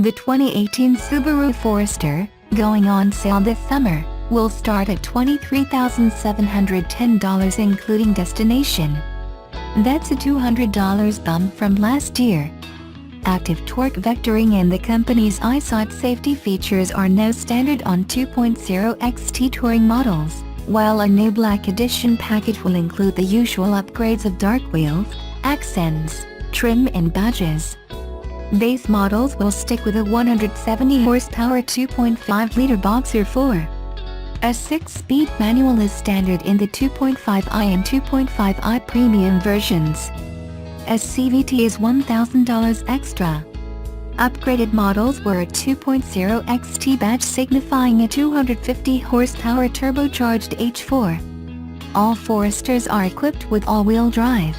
The 2018 Subaru Forester, going on sale this summer, will start at $23,710 including destination. That's a $200 bump from last year. Active torque vectoring and the company's EyeSight safety features are now standard on 2.0 XT touring models, while a new Black Edition package will include the usual upgrades of dark wheels, accents, trim and badges. Base models will stick with a 170 horsepower 2.5-liter Boxer 4. A 6-speed manual is standard in the 2.5i and 2.5i premium versions. A CVT is $1,000 extra. Upgraded models were a 2.0 XT badge signifying a 250 horsepower turbocharged H4. All Foresters are equipped with all-wheel drive.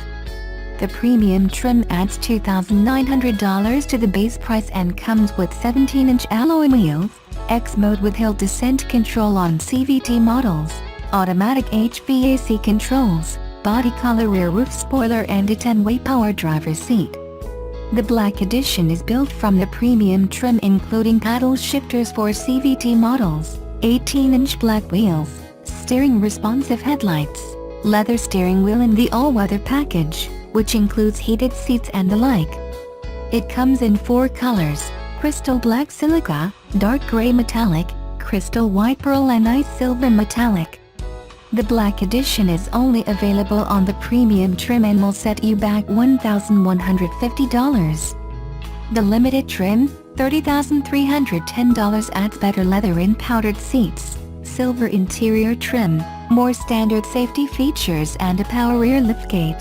The premium trim adds $2,900 to the base price and comes with 17-inch alloy wheels, X-Mode with hill descent control on CVT models, automatic HVAC controls, body color rear roof spoiler and a 10-way power driver's seat. The Black Edition is built from the premium trim including paddle shifters for CVT models, 18-inch black wheels, steering responsive headlights, leather steering wheel in the all-weather package, which includes heated seats and the like. It comes in 4 colors: crystal black silica, dark gray metallic, crystal white pearl and ice silver metallic. The Black Edition is only available on the premium trim and will set you back $1,150. The limited trim, $30,310, adds better leather in powdered seats, silver interior trim, more standard safety features and a power rear liftgate.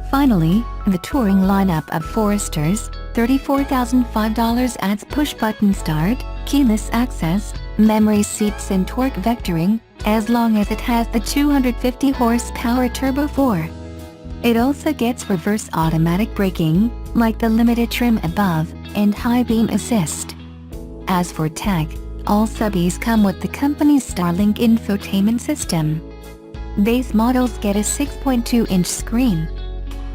Finally, the touring lineup of Foresters, $34,005, adds push-button start, keyless access, memory seats and torque vectoring, as long as it has the 250 horsepower Turbo 4. It also gets reverse automatic braking, like the limited trim above, and high beam assist. As for tech, all subbies come with the company's Starlink infotainment system. Base models get a 6.2-inch screen.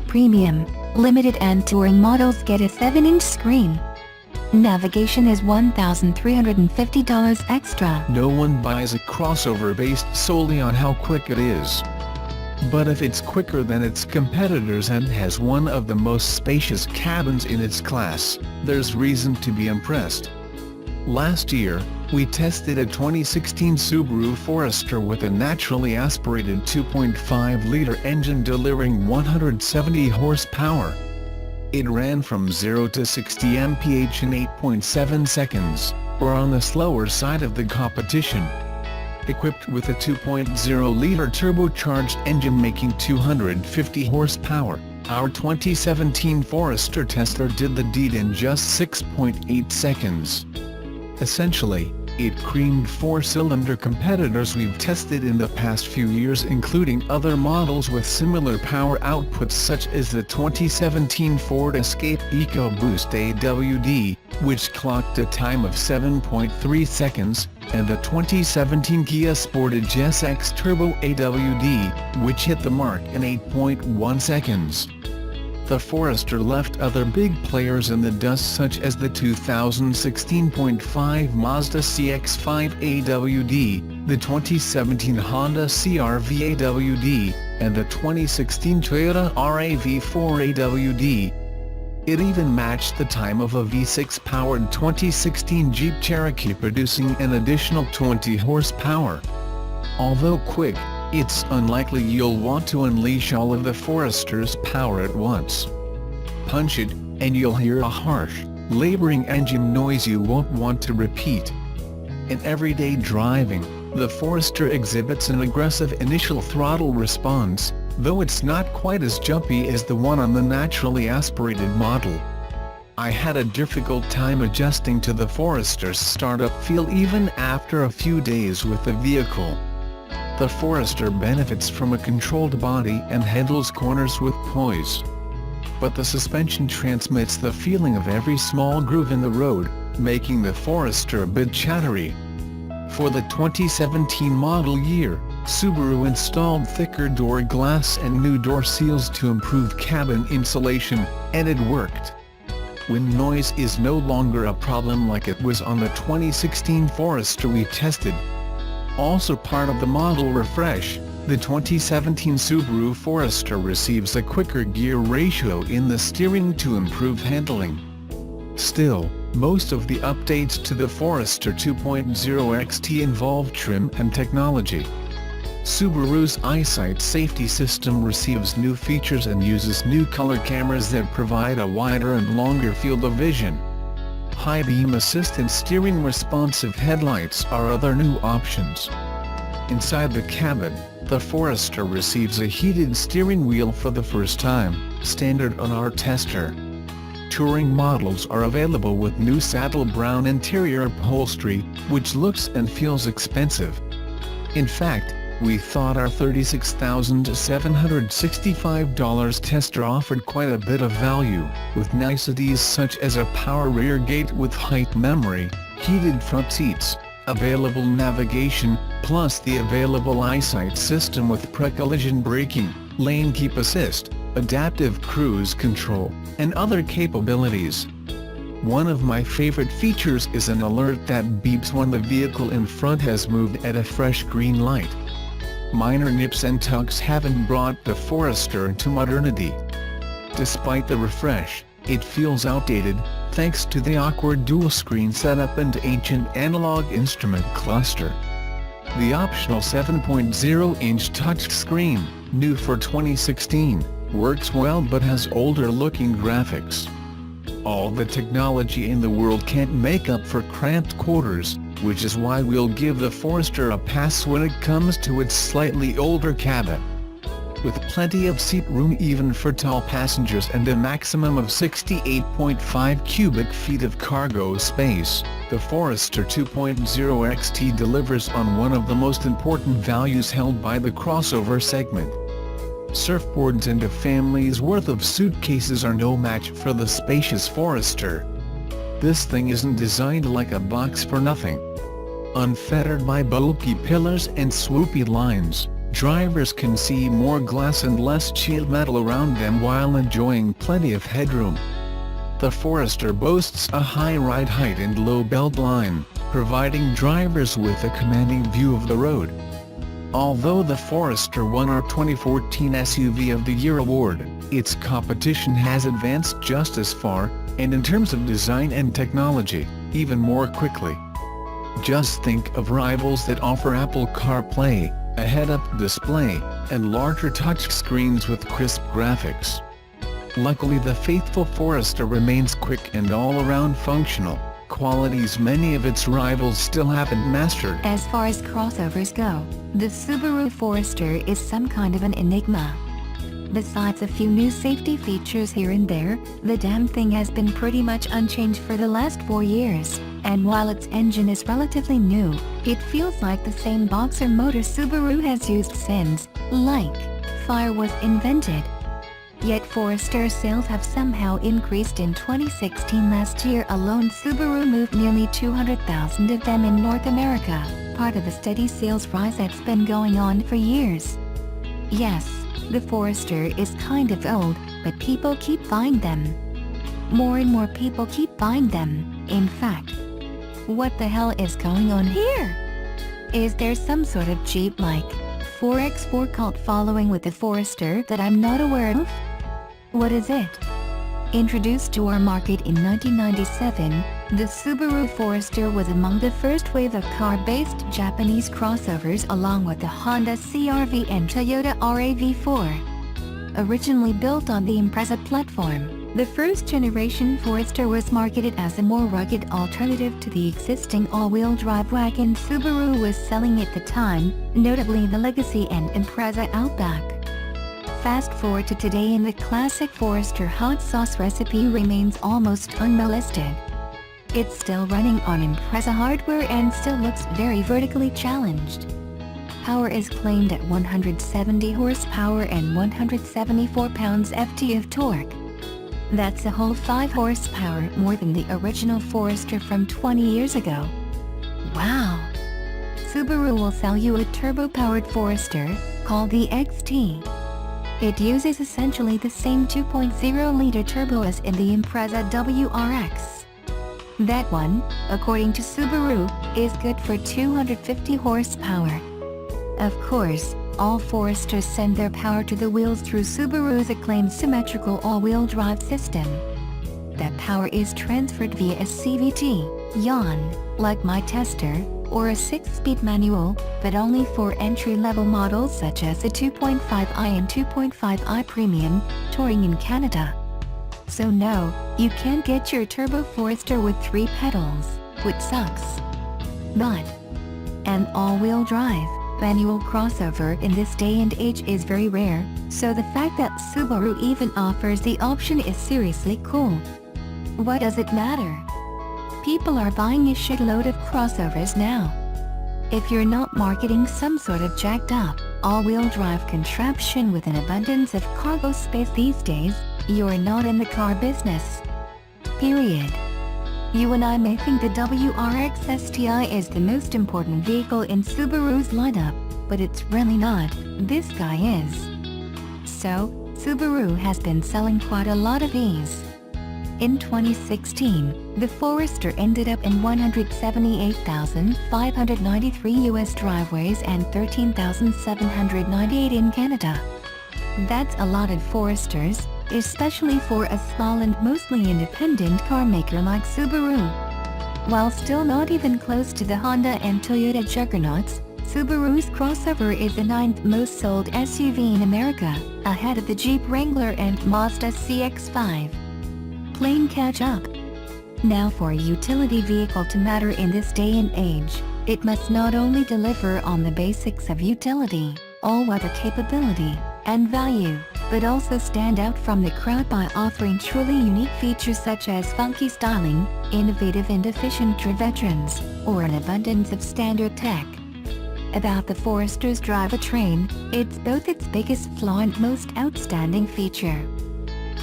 Premium, limited and touring models get a 7-inch screen. Navigation is $1,350 extra. No one buys a crossover based solely on how quick it is. But if it's quicker than its competitors and has one of the most spacious cabins in its class, there's reason to be impressed. Last year, we tested a 2016 Subaru Forester with a naturally aspirated 2.5-liter engine delivering 170 horsepower. It ran from 0 to 60 mph in 8.7 seconds, or on the slower side of the competition. Equipped with a 2.0-liter turbocharged engine making 250 horsepower, our 2017 Forester tester did the deed in just 6.8 seconds. Essentially, it creamed 4-cylinder competitors we've tested in the past few years, including other models with similar power outputs such as the 2017 Ford Escape EcoBoost AWD, which clocked a time of 7.3 seconds, and the 2017 Kia Sportage SX Turbo AWD, which hit the mark in 8.1 seconds. The Forester left other big players in the dust such as the 2016.5 Mazda CX-5 AWD, the 2017 Honda CR-V AWD, and the 2016 Toyota RAV4 AWD. It even matched the time of a V6-powered 2016 Jeep Cherokee, producing an additional 20 horsepower. Although quick, it's unlikely you'll want to unleash all of the Forester's power at once. Punch it, and you'll hear a harsh, laboring engine noise you won't want to repeat. In everyday driving, the Forester exhibits an aggressive initial throttle response, though it's not quite as jumpy as the one on the naturally aspirated model. I had a difficult time adjusting to the Forester's startup feel even after a few days with the vehicle. The Forester benefits from a controlled body and handles corners with poise. But the suspension transmits the feeling of every small groove in the road, making the Forester a bit chattery. For the 2017 model year, Subaru installed thicker door glass and new door seals to improve cabin insulation, and it worked. when noise is no longer a problem like it was on the 2016 Forester we tested. Also part of the model refresh, the 2017 Subaru Forester receives a quicker gear ratio in the steering to improve handling. Still, most of the updates to the Forester 2.0 XT involve trim and technology. Subaru's EyeSight safety system receives new features and uses new color cameras that provide a wider and longer field of vision. High beam assisted steering responsive headlights are other new options. Inside the cabin, the Forester receives a heated steering wheel for the first time, standard on our tester. Touring models are available with new saddle brown interior upholstery, which looks and feels expensive. In fact, we thought our $36,765 tester offered quite a bit of value, with niceties such as a power rear gate with height memory, heated front seats, available navigation, plus the available EyeSight system with pre-collision braking, lane keep assist, adaptive cruise control, and other capabilities. One of my favorite features is an alert that beeps when the vehicle in front has moved at a fresh green light. Minor nips and tucks haven't brought the Forester into modernity. Despite the refresh, it feels outdated, thanks to the awkward dual-screen setup and ancient analog instrument cluster. The optional 7.0-inch touchscreen, new for 2016, works well but has older-looking graphics. All the technology in the world can't make up for cramped quarters, which is why we'll give the Forester a pass when it comes to its slightly older cabin. With plenty of seat room even for tall passengers and a maximum of 68.5 cubic feet of cargo space, the Forester 2.0 XT delivers on one of the most important values held by the crossover segment. Surfboards and a family's worth of suitcases are no match for the spacious Forester. This thing isn't designed like a box for nothing. Unfettered by bulky pillars and swoopy lines, drivers can see more glass and less sheet metal around them while enjoying plenty of headroom. The Forester boasts a high ride height and low belt line, providing drivers with a commanding view of the road. Although the Forester won our 2014 SUV of the Year award, its competition has advanced just as far, and in terms of design and technology, even more quickly. Just think of rivals that offer Apple CarPlay, a head-up display, and larger touchscreens with crisp graphics. Luckily the faithful Forester remains quick and all-around functional, qualities many of its rivals still haven't mastered. As far as crossovers go, the Subaru Forester is some kind of an enigma. Besides a few new safety features here and there, the damn thing has been pretty much unchanged for the last 4 years, and while its engine is relatively new, it feels like the same boxer motor Subaru has used since, like, fire was invented. Yet Forester sales have somehow increased in 2016. Last year alone Subaru moved nearly 200,000 of them in North America, part of a steady sales rise that's been going on for years. Yes, the Forester is kind of old, but people keep buying them. More and more people keep buying them, in fact. What the hell is going on here? Is there some sort of Jeep-like 4x4 cult following with the Forester that I'm not aware of? What is it? Introduced to our market in 1997, the Subaru Forester was among the first wave of car-based Japanese crossovers along with the Honda CR-V and Toyota RAV4. Originally built on the Impreza platform, the first-generation Forester was marketed as a more rugged alternative to the existing all-wheel drive wagon Subaru was selling at the time, notably the Legacy and Impreza Outback. Fast forward to today and the classic Forester hot sauce recipe remains almost unmolested. It's still running on Impreza hardware and still looks very vertically challenged. Power is claimed at 170 horsepower and 174 pounds-ft of torque. That's a whole 5 horsepower more than the original Forester from 20 years ago. Wow! Subaru will sell you a turbo-powered Forester, called the XT. It uses essentially the same 2.0-liter turbo as in the Impreza WRX. That one, according to Subaru, is good for 250 horsepower. Of course, all Foresters send their power to the wheels through Subaru's acclaimed symmetrical all-wheel drive system. That power is transferred via a CVT, yawn, like my Tester, or a 6-speed manual, but only for entry-level models such as the 2.5i and 2.5i Premium, touring in Canada. So no, you can't get your Turbo Forester with 3 pedals, which sucks. But an all-wheel drive, manual crossover in this day and age is very rare, so the fact that Subaru even offers the option is seriously cool. What does it matter? People are buying a shitload of crossovers now. If you're not marketing some sort of jacked up, all-wheel drive contraption with an abundance of cargo space these days, you're not in the car business. Period. You and I may think the WRX STI is the most important vehicle in Subaru's lineup, but it's really not. This guy is. So, Subaru has been selling quite a lot of these. In 2016, the Forester ended up in 178,593 US driveways and 13,798 in Canada. That's a lot of Foresters, especially for a small and mostly independent car maker like Subaru. While still not even close to the Honda and Toyota juggernauts, Subaru's crossover is the 9th most sold SUV in America, ahead of the Jeep Wrangler and Mazda CX-5. Playing catch up. Now for a utility vehicle to matter in this day and age, it must not only deliver on the basics of utility, all-weather capability, and value, but also stand out from the crowd by offering truly unique features such as funky styling, innovative and efficient veterans, or an abundance of standard tech. About the Forester's drivetrain, it's both its biggest flaw and most outstanding feature.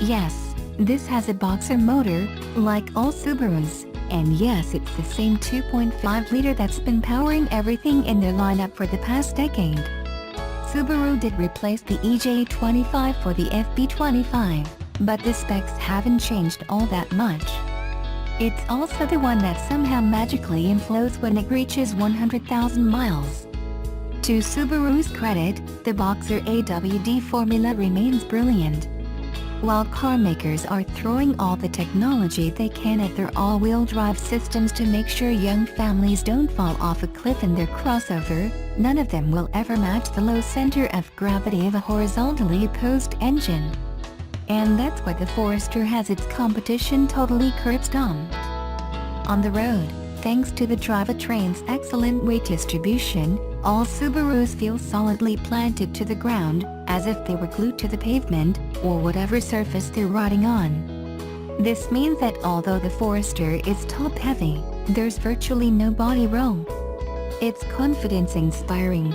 Yes, this has a boxer motor, like all Subarus, and yes, it's the same 2.5-liter that's been powering everything in their lineup for the past decade. Subaru did replace the EJ25 for the FB25, but the specs haven't changed all that much. It's also the one that somehow magically implodes when it reaches 100,000 miles. To Subaru's credit, the Boxer AWD formula remains brilliant. While car makers are throwing all the technology they can at their all-wheel drive systems to make sure young families don't fall off a cliff in their crossover, none of them will ever match the low center of gravity of a horizontally opposed engine. And that's why the Forester has its competition totally curb-stomped. On the road, thanks to the drivetrain's excellent weight distribution, all Subarus feel solidly planted to the ground, as if they were glued to the pavement, or whatever surface they're riding on. This means that although the Forester is top-heavy, there's virtually no body roll. It's confidence-inspiring.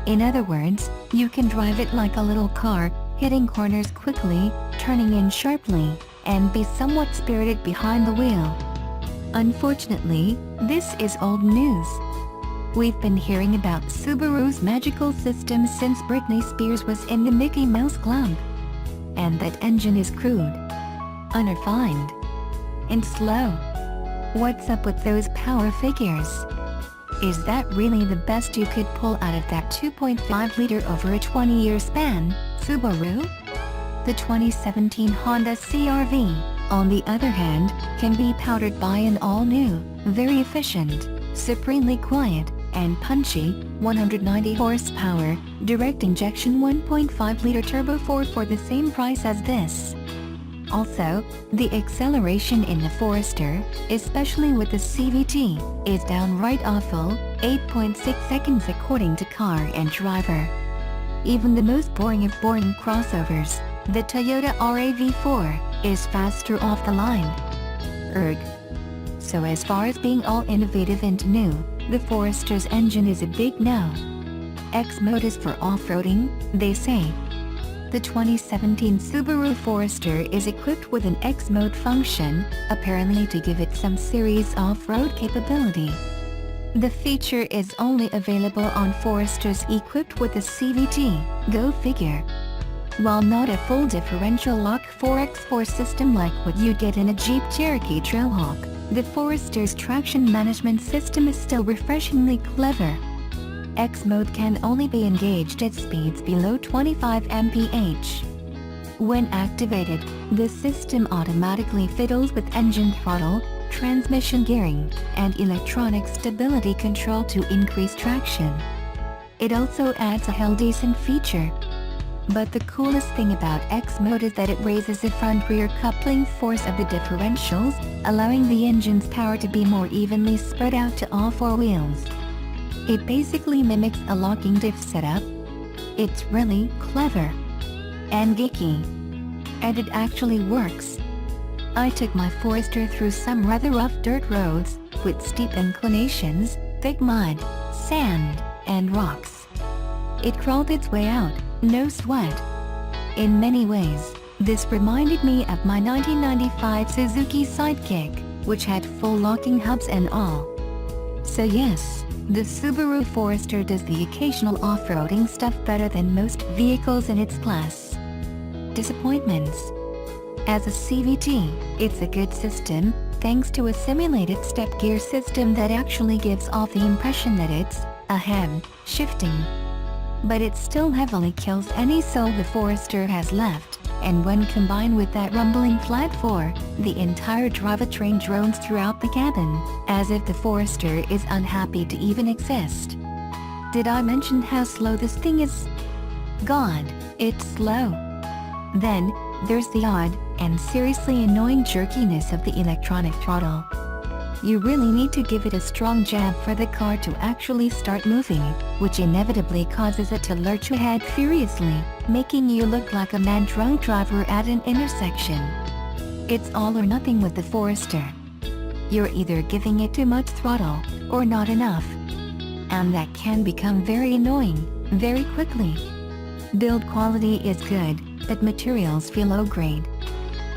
In other words, you can drive it like a little car, hitting corners quickly, turning in sharply, and be somewhat spirited behind the wheel. Unfortunately, this is old news. We've been hearing about Subaru's magical system since Britney Spears was in the Mickey Mouse Club. And that engine is crude, unrefined, and slow. What's up with those power figures? Is that really the best you could pull out of that 2.5-liter over a 20-year span, Subaru? The 2017 Honda CR-V, on the other hand, can be powered by an all-new, very efficient, supremely quiet, and punchy, 190 horsepower, direct injection 1.5-liter turbo 4 for the same price as this. Also, the acceleration in the Forester, especially with the CVT, is downright awful, 8.6 seconds according to Car and Driver. Even the most boring of boring crossovers, the Toyota RAV4, is faster off the line. Erg. So as far as being all innovative and new, the Forester's engine is a big no. X-Mode is for off-roading, they say. The 2017 Subaru Forester is equipped with an X-Mode function, apparently to give it some serious off-road capability. The feature is only available on Foresters equipped with a CVT, go figure. While not a full differential lock 4x4 system like what you'd get in a Jeep Cherokee Trailhawk, the Forester's traction management system is still refreshingly clever. X mode can only be engaged at speeds below 25 mph. When activated, the system automatically fiddles with engine throttle, transmission gearing, and electronic stability control to increase traction. It also adds a hell decent feature. But the coolest thing about X mode is that it raises the front-rear coupling force of the differentials, allowing the engine's power to be more evenly spread out to all four wheels. It basically mimics a locking diff setup. It's really clever and geeky. And it actually works. I took my Forester through some rather rough dirt roads, with steep inclinations, thick mud, sand, and rocks. It crawled its way out, no sweat. In many ways, this reminded me of my 1995 Suzuki Sidekick, which had full locking hubs and all. So yes, the Subaru Forester does the occasional off-roading stuff better than most vehicles in its class. Disappointments. As a CVT, it's a good system, thanks to a simulated step gear system that actually gives off the impression that it's ahead, shifting. But it still heavily kills any soul the Forester has left, and when combined with that rumbling flat 4, the entire drivetrain drones throughout the cabin, as if the Forester is unhappy to even exist. Did I mention how slow this thing is? God, it's slow. Then, there's the odd, and seriously annoying jerkiness of the electronic throttle. You really need to give it a strong jab for the car to actually start moving, which inevitably causes it to lurch ahead furiously, making you look like a mad drunk driver at an intersection. It's all or nothing with the Forester. You're either giving it too much throttle, or not enough. And that can become very annoying, very quickly. Build quality is good, but materials feel low-grade.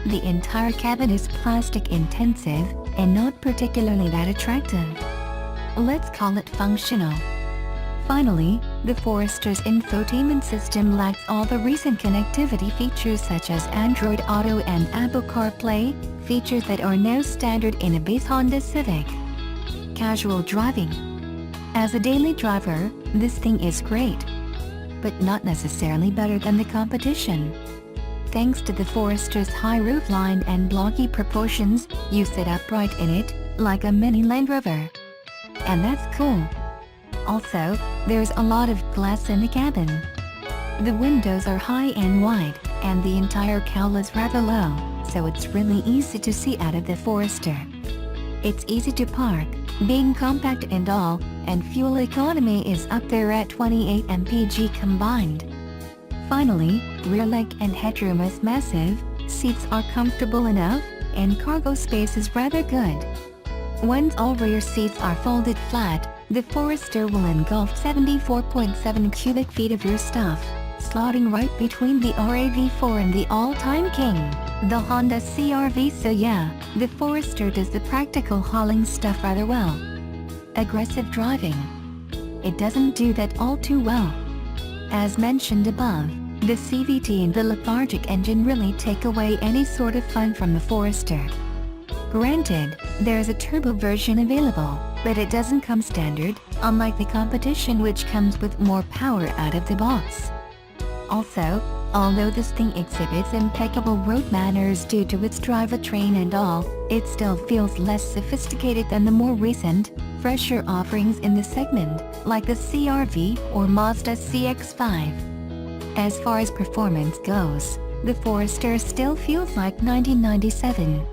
The entire cabin is plastic intensive, and not particularly that attractive. Let's call it functional. Finally, the Forester's infotainment system lacks all the recent connectivity features such as Android Auto and Apple CarPlay, features that are now standard in a base Honda Civic. Casual driving. As a daily driver, this thing is great, but not necessarily better than the competition. Thanks to the Forester's high roofline and blocky proportions, you sit upright in it, like a mini Land Rover. And that's cool. Also, there's a lot of glass in the cabin. The windows are high and wide, and the entire cowl is rather low, so it's really easy to see out of the Forester. It's easy to park, being compact and all, and fuel economy is up there at 28 mpg combined. Finally, rear leg and headroom is massive, seats are comfortable enough, and cargo space is rather good. Once all rear seats are folded flat, the Forester will engulf 74.7 cubic feet of your stuff, slotting right between the RAV4 and the all-time king, the Honda CR-V. So yeah, the Forester does the practical hauling stuff rather well. Aggressive driving. It doesn't do that all too well. As mentioned above, the CVT and the lethargic engine really take away any sort of fun from the Forester. Granted, there's a turbo version available, but it doesn't come standard, unlike the competition which comes with more power out of the box. Also, although this thing exhibits impeccable road manners due to its drivetrain and all, it still feels less sophisticated than the more recent, fresher offerings in the segment, like the CR-V or Mazda CX-5. As far as performance goes, the Forester still feels like 1997.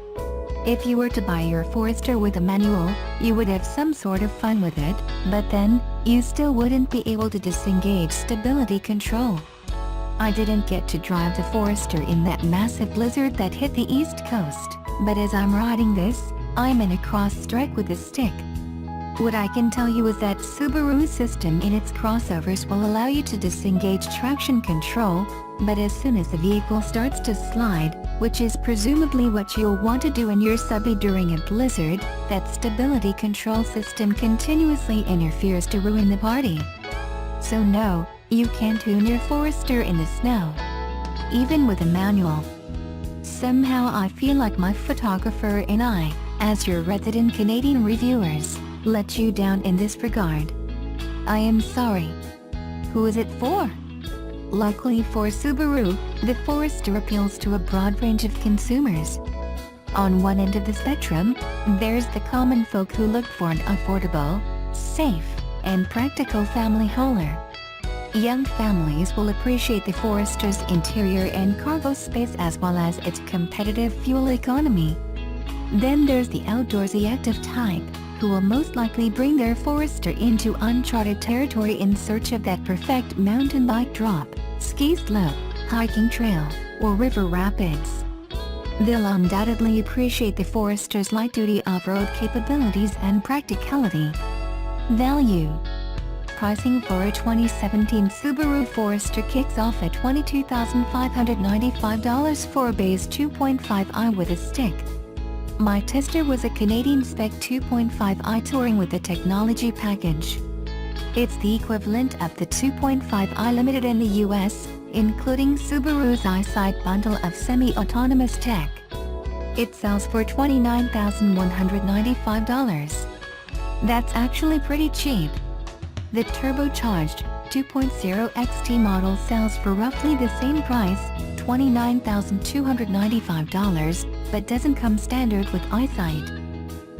If you were to buy your Forester with a manual, you would have some sort of fun with it, but then, you still wouldn't be able to disengage stability control. I didn't get to drive the Forester in that massive blizzard that hit the East Coast, but as I'm riding this, I'm in a cross-strike with a stick. What I can tell you is that Subaru's system in its crossovers will allow you to disengage traction control, but as soon as the vehicle starts to slide, which is presumably what you'll want to do in your subby during a blizzard, that stability control system continuously interferes to ruin the party. So no, you can't tune your Forester in the snow. even with a manual. Somehow I feel like my photographer and I, as your resident Canadian reviewers, let you down in this regard. I am sorry. Who is it for? Luckily for Subaru, the Forester appeals to a broad range of consumers. On one end of the spectrum, there's the common folk who look for an affordable, safe, and practical family hauler. Young families will appreciate the Forester's interior and cargo space as well as its competitive fuel economy. Then there's the outdoorsy active type, who will most likely bring their Forester into uncharted territory in search of that perfect mountain bike drop, ski slope, hiking trail, or river rapids. They'll undoubtedly appreciate the Forester's light-duty off-road capabilities and practicality. Value. Pricing for a 2017 Subaru Forester kicks off at $22,595 for a base 2.5i with a stick. My tester was a Canadian spec 2.5i touring with the technology package. It's the equivalent of the 2.5i Limited in the US, including Subaru's EyeSight bundle of semi-autonomous tech. It sells for $29,195. That's actually pretty cheap. The turbocharged 2.0 XT model sells for roughly the same price, $29,295, but doesn't come standard with EyeSight.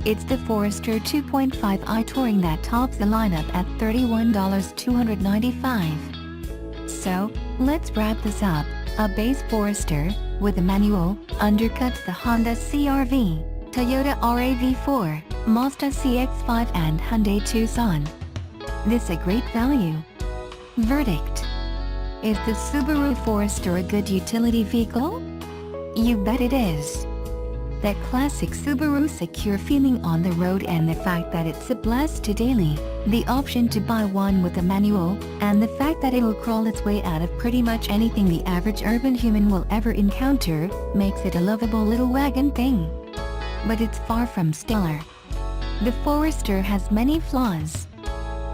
It's the Forester 2.5i Touring that tops the lineup at $31,295. So, let's wrap this up. A base Forester, with a manual, undercuts the Honda CR-V, Toyota RAV4, Mazda CX-5 and Hyundai Tucson. This a great value. Verdict. Is the Subaru Forester a good utility vehicle? You bet it is. That classic Subaru secure feeling on the road and the fact that it's a blast to daily, the option to buy one with a manual, and the fact that it'll crawl its way out of pretty much anything the average urban human will ever encounter, makes it a lovable little wagon thing. But it's far from stellar. The Forester has many flaws.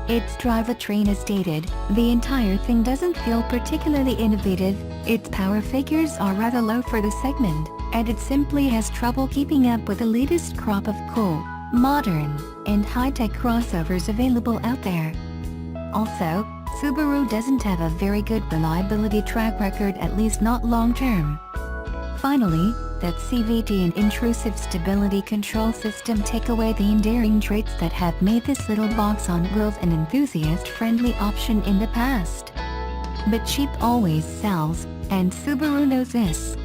Its drivetrain is dated, the entire thing doesn't feel particularly innovative, its power figures are rather low for the segment, and it simply has trouble keeping up with the latest crop of cool, modern, and high-tech crossovers available out there. Also, Subaru doesn't have a very good reliability track record, at least not long-term. Finally, that CVT and intrusive stability control system take away the endearing traits that have made this little box on wheels an enthusiast-friendly option in the past. But cheap always sells, and Subaru knows this.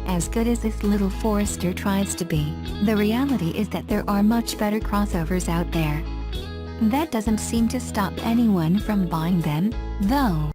As good as this little Forester tries to be, the reality is that there are much better crossovers out there. That doesn't seem to stop anyone from buying them, though.